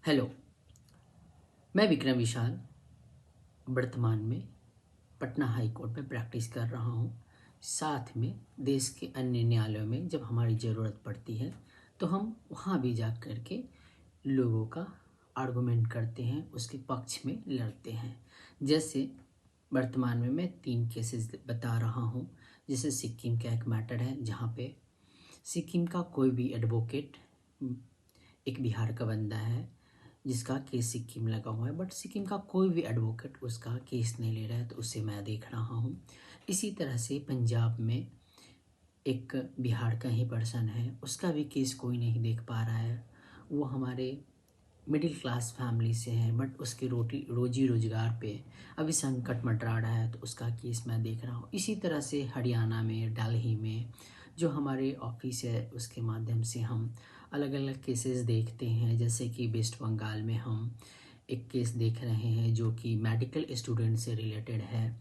Hello. मैं विक्रम विशाल वर्तमान में पटना हाई कोर्ट में प्रैक्टिस कर रहा हूँ। साथ में देश के अन्य न्यायालयों में जब हमारी ज़रूरत पड़ती है तो हम वहाँ भी जा कर के लोगों का आर्गुमेंट करते हैं, उसके पक्ष में लड़ते हैं। जैसे वर्तमान में मैं 3 केसेस बता रहा हूँ। जैसे सिक्किम का एक मैटर है जहाँ पे सिक्किम का कोई भी एडवोकेट, एक बिहार का बंदा है जिसका केस सिक्किम लगा हुआ है, बट सिक्किम का कोई भी एडवोकेट उसका केस नहीं ले रहा है, तो उसे मैं देख रहा हूँ। इसी तरह से पंजाब में एक बिहार का ही पर्सन है, उसका भी केस कोई नहीं देख पा रहा है। वो हमारे मिडिल क्लास फैमिली से है, बट उसके रोजी रोजगार पे अभी संकट मंडरा रहा है, तो उसका केस मैं देख रहा हूँ। इसी तरह से हरियाणा में, दिल्ली में जो हमारे ऑफिस है उसके माध्यम से हम अलग अलग केसेस देखते हैं। जैसे कि वेस्ट बंगाल में हम एक केस देख रहे हैं जो कि मेडिकल स्टूडेंट से रिलेटेड है।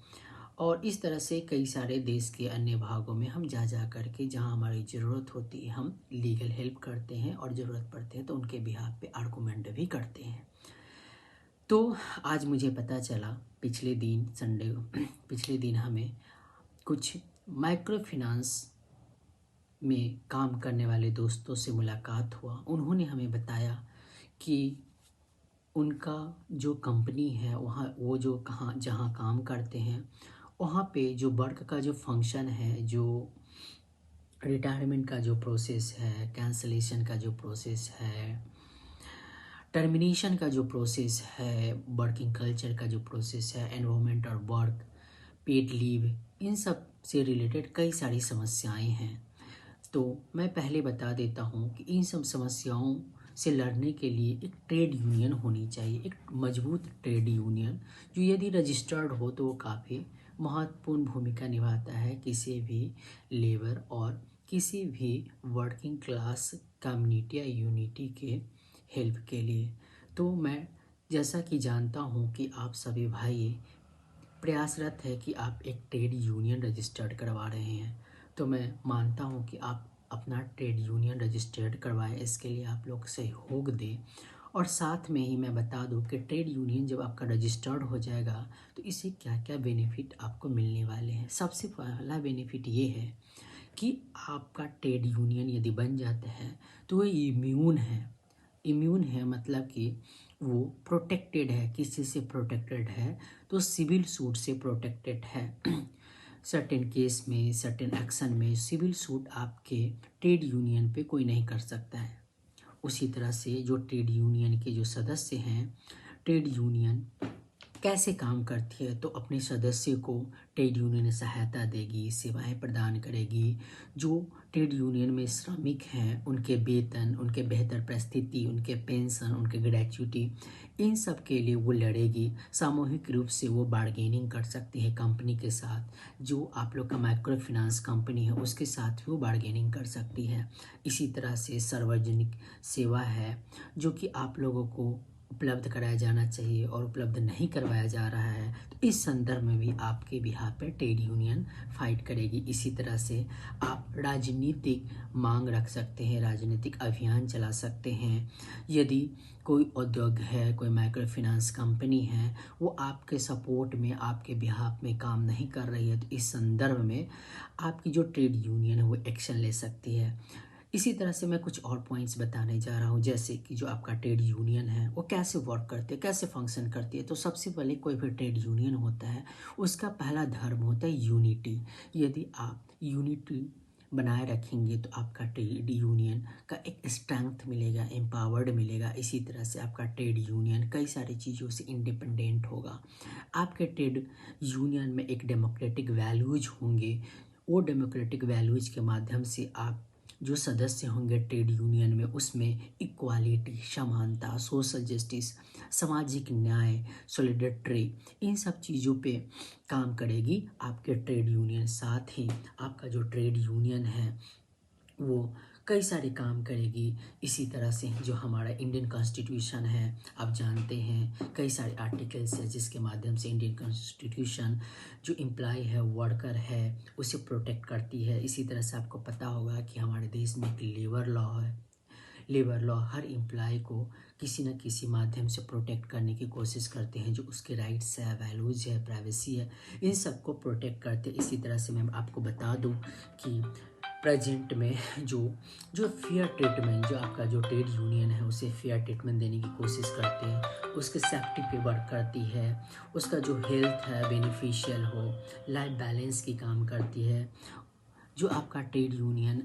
और इस तरह से कई सारे देश के अन्य भागों में हम जा कर के जहाँ हमारी ज़रूरत होती है हम लीगल हेल्प करते हैं, और ज़रूरत पड़ते हैं तो उनके बिहाफ पे आर्गूमेंट भी करते हैं। तो आज मुझे पता चला पिछले दिन संडे पिछले दिन हमें कुछ माइक्रो फिनांस में काम करने वाले दोस्तों से मुलाकात हुआ। उन्होंने हमें बताया कि उनका जो कंपनी है वहाँ वो जो कहाँ जहाँ काम करते हैं वहाँ पे जो वर्क का जो फंक्शन है, जो रिटायरमेंट का जो प्रोसेस है, कैंसलेशन का जो प्रोसेस है, टर्मिनेशन का जो प्रोसेस है, वर्किंग कल्चर का जो प्रोसेस है, एनवायरनमेंट और वर्क, पेड लीव, इन सब से रिलेटेड कई सारी समस्याएं हैं। तो मैं पहले बता देता हूँ कि इन सब समस्याओं से लड़ने के लिए एक ट्रेड यूनियन होनी चाहिए, एक मजबूत ट्रेड यूनियन जो यदि रजिस्टर्ड हो तो वो काफ़ी महत्वपूर्ण भूमिका निभाता है किसी भी लेबर और किसी भी वर्किंग क्लास कम्युनिटी या यूनिटी के हेल्प के लिए। तो मैं जैसा कि जानता हूँ कि आप सभी भाई प्रयासरत है कि आप एक ट्रेड यूनियन रजिस्टर्ड करवा रहे हैं, तो मैं मानता हूं कि आप अपना ट्रेड यूनियन रजिस्टर्ड करवाएं। इसके लिए आप लोग सहयोग दें। और साथ में ही मैं बता दूं कि ट्रेड यूनियन जब आपका रजिस्टर्ड हो जाएगा तो इससे क्या क्या बेनिफिट आपको मिलने वाले हैं। सबसे पहला बेनिफिट ये है कि आपका ट्रेड यूनियन यदि बन जाता है तो वो इम्यून है। इम्यून है मतलब कि वो प्रोटेक्टेड है। किस चीज़ से प्रोटेक्टेड है? तो सिविल सूट से प्रोटेक्टेड है। सर्टेन केस में, सर्टेन एक्शन में सिविल सूट आपके ट्रेड यूनियन पे कोई नहीं कर सकता है। उसी तरह से जो ट्रेड यूनियन के जो सदस्य हैं, ट्रेड यूनियन कैसे काम करती है? तो अपने सदस्य को ट्रेड यूनियन सहायता देगी, सेवाएं प्रदान करेगी। जो ट्रेड यूनियन में श्रमिक हैं उनके वेतन, उनके बेहतर परिस्थिति, उनके पेंशन, उनके ग्रेच्युटी, इन सब के लिए वो लड़ेगी। सामूहिक रूप से वो बार्गेनिंग कर सकती है कंपनी के साथ। जो आप लोग का माइक्रो फाइनेंस कंपनी है उसके साथ भी वो बार्गेनिंग कर सकती है। इसी तरह से सार्वजनिक सेवा है जो कि आप लोगों को उपलब्ध कराया जाना चाहिए और उपलब्ध नहीं करवाया जा रहा है, तो इस संदर्भ में भी आपके बिहाफ पे ट्रेड यूनियन फाइट करेगी। इसी तरह से आप राजनीतिक मांग रख सकते हैं, राजनीतिक अभियान चला सकते हैं। यदि कोई उद्योग है, कोई माइक्रो फाइनेंस कंपनी है, वो आपके सपोर्ट में, आपके बिहाफ में काम नहीं कर रही है, तो इस संदर्भ में आपकी जो ट्रेड यूनियन है वो एक्शन ले सकती है। इसी तरह से मैं कुछ और पॉइंट्स बताने जा रहा हूँ। जैसे कि जो आपका ट्रेड यूनियन है वो कैसे वर्क करती है, कैसे फंक्शन करती है। तो सबसे पहले कोई भी ट्रेड यूनियन होता है उसका पहला धर्म होता है यूनिटी। यदि आप यूनिटी बनाए रखेंगे तो आपका ट्रेड यूनियन का एक स्ट्रेंथ मिलेगा, एम्पावर्ड मिलेगा। इसी तरह से आपका ट्रेड यूनियन कई सारी चीज़ों से इंडिपेंडेंट होगा। आपके ट्रेड यूनियन में एक डेमोक्रेटिक वैल्यूज होंगे। वो डेमोक्रेटिक वैल्यूज के माध्यम से आप जो सदस्य होंगे ट्रेड यूनियन में, उसमें इक्वालिटी, समानता, सोशल जस्टिस, सामाजिक न्याय, सॉलिडेरिटी, इन सब चीज़ों पे काम करेगी आपके ट्रेड यूनियन। साथ ही आपका जो ट्रेड यूनियन है वो कई सारे काम करेगी। इसी तरह से जो हमारा इंडियन कॉन्स्टिट्यूशन है, आप जानते हैं कई सारे आर्टिकल्स है जिसके माध्यम से इंडियन कॉन्स्टिट्यूशन जो एम्प्लॉय है, वर्कर है, उसे प्रोटेक्ट करती है। इसी तरह से आपको पता होगा कि हमारे देश में एक लेबर लॉ है, लेबर लॉ हर एम्प्लॉय को किसी न किसी माध्यम से प्रोटेक्ट करने की कोशिश करते हैं, जो उसके राइट्स है, वैल्यूज़ है, प्राइवेसी है, इन सबको प्रोटेक्ट करते हैं। इसी तरह से मैं आपको बता दूं कि प्रेजेंट में जो जो फेयर ट्रीटमेंट, जो आपका जो ट्रेड यूनियन है उसे फेयर ट्रीटमेंट देने की कोशिश करते हैं, उसके सेफ्टी पे वर्क करती है, उसका जो हेल्थ है बेनिफिशियल हो, लाइफ बैलेंस की काम करती है। जो आपका ट्रेड यूनियन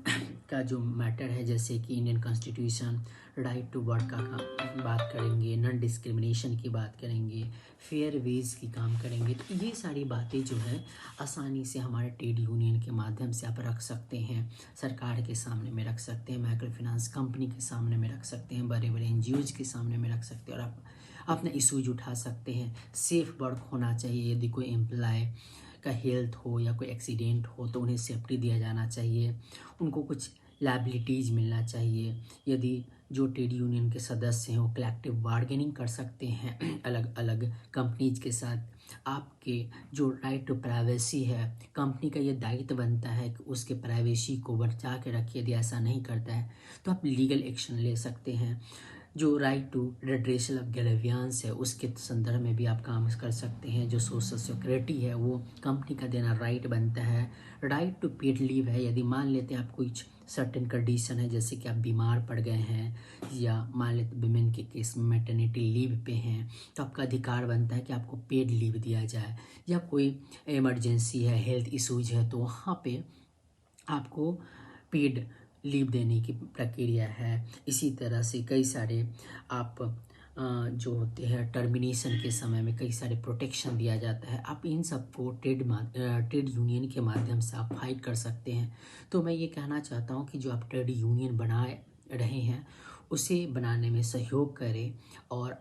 का जो मैटर है, जैसे कि Indian constitution, right to work का बात करेंगे, नॉन डिस्क्रिमिनेशन की बात करेंगे, फेयर वेज की काम करेंगे, तो ये सारी बातें जो है आसानी से हमारे ट्रेड यूनियन के माध्यम से आप रख सकते हैं, सरकार के सामने में रख सकते हैं, माइक्रो फाइनेंस कंपनी के सामने में रख सकते हैं, बड़े बड़े एनजीओज के सामने में रख सकते हैं, और आप अपना इशूज उठा सकते हैं। सेफ वर्क होना चाहिए, यदि कोई एम्प्लॉय का हेल्थ हो या कोई एक्सीडेंट हो तो उन्हें सेफ्टी दिया जाना चाहिए, उनको कुछ लायबिलिटीज़ मिलना चाहिए। यदि जो ट्रेड यूनियन के सदस्य हैं वो कलेक्टिव बार्गेनिंग कर सकते हैं अलग अलग कंपनीज के साथ। आपके जो राइट टू प्राइवेसी है, कंपनी का ये दायित्व बनता है कि उसके प्राइवेसी को बचा के रखे, यदि ऐसा नहीं करता है तो आप लीगल एक्शन ले सकते हैं। जो right to redressal of grievance है उसके संदर्भ में भी आप काम कर सकते हैं। जो सोशल सिक्योरिटी है वो कंपनी का देना राइट बनता है। राइट टू पेड लीव है, यदि मान लेते हैं आप कुछ सर्टेन कंडीशन है, जैसे कि आप बीमार पड़ गए हैं या मान लेते विमेन के केस में मैटरनिटी लीव पे हैं, तो आपका अधिकार बनता है कि आपको पेड लीव दिया जाए। या कोई इमरजेंसी है, हेल्थ इश्यूज है, तो वहाँ पे आपको पेड लीव देने की प्रक्रिया है। इसी तरह से कई सारे आप जो होते हैं टर्मिनेशन के समय में कई सारे प्रोटेक्शन दिया जाता है। आप इन सबको ट्रेड यूनियन के माध्यम से आप फाइट कर सकते हैं। तो मैं ये कहना चाहता हूँ कि जो आप ट्रेड यूनियन बनाए रहे हैं उसे बनाने में सहयोग करें और